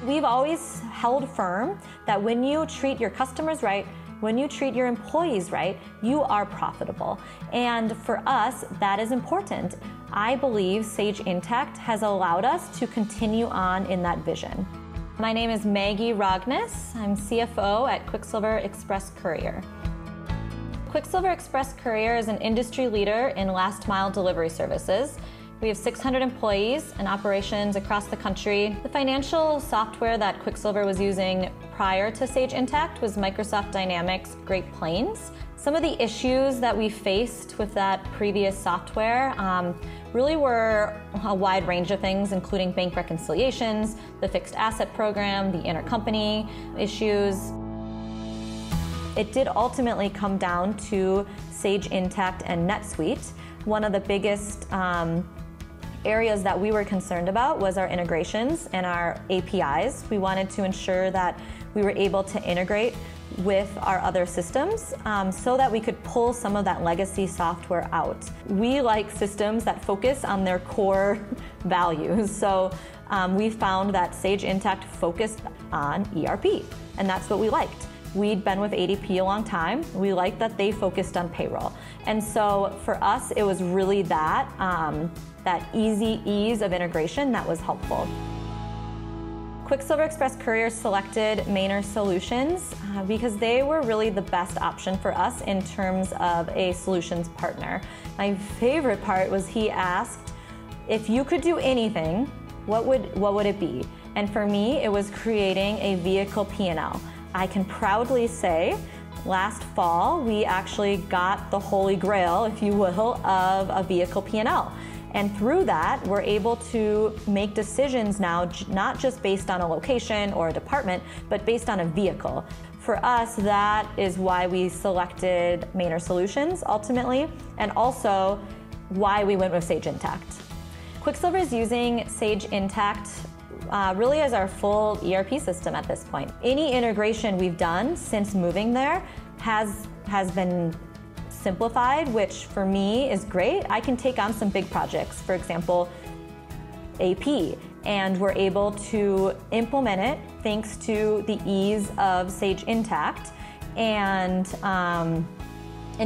We've always held firm that when you treat your customers right, when you treat your employees right, you are profitable. And for us, that is important. I believe Sage Intacct has allowed us to continue on in that vision. My name is Maggie Rognes. I'm CFO at Quicksilver Express Courier. Quicksilver Express Courier is an industry leader in last mile delivery services. We have 600 employees and operations across the country. The financial software that Quicksilver was using prior to Sage Intacct was Microsoft Dynamics Great Plains. Some of the issues that we faced with that previous software really were a wide range of things, including bank reconciliations, the fixed asset program, the intercompany issues. It did ultimately come down to Sage Intacct and NetSuite. One of the biggest areas that we were concerned about was our integrations and our APIs. We wanted to ensure that we were able to integrate with our other systems so that we could pull some of that legacy software out. We like systems that focus on their core values. So we found that Sage Intacct focused on ERP, and that's what we liked. We'd been with ADP a long time. We liked that they focused on payroll. And so for us, it was really that ease of integration that was helpful. Quicksilver Express Courier selected Mainer Solutions because they were really the best option for us in terms of a solutions partner. My favorite part was he asked, if you could do anything, what would it be? And for me, it was creating a vehicle P&L. I can proudly say, last fall, we actually got the holy grail, if you will, of a vehicle P&L. And through that, we're able to make decisions now, not just based on a location or a department, but based on a vehicle. For us, that is why we selected Mainer Solutions ultimately, and also why we went with Sage Intacct. Quicksilver is using Sage Intacct really as our full ERP system at this point. Any integration we've done since moving there has been simplified, which for me is great. I can take on some big projects, for example, AP, and we're able to implement it thanks to the ease of Sage Intacct and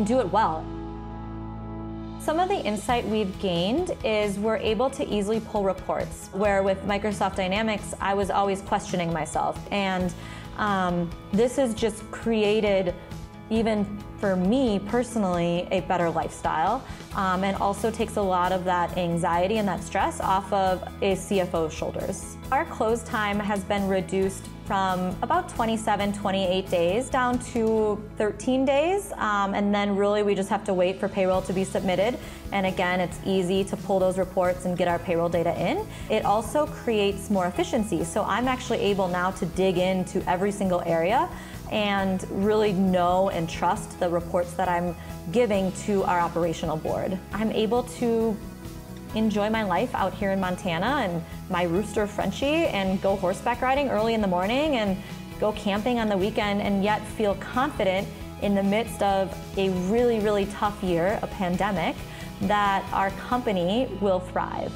do it well. Some of the insight we've gained is we're able to easily pull reports, where with Microsoft Dynamics, I was always questioning myself. And this has just created, even for me personally, a better lifestyle, and also takes a lot of that anxiety and that stress off of a CFO's shoulders. Our close time has been reduced from about 27, 28 days down to 13 days, and then really we just have to wait for payroll to be submitted. And again, it's easy to pull those reports and get our payroll data in. It also creates more efficiency, so I'm actually able now to dig into every single area and really know and trust the reports that I'm giving to our operational board. I'm able to enjoy my life out here in Montana and my rooster Frenchie and go horseback riding early in the morning and go camping on the weekend, and yet feel confident in the midst of a really, really tough year, a pandemic, that our company will thrive.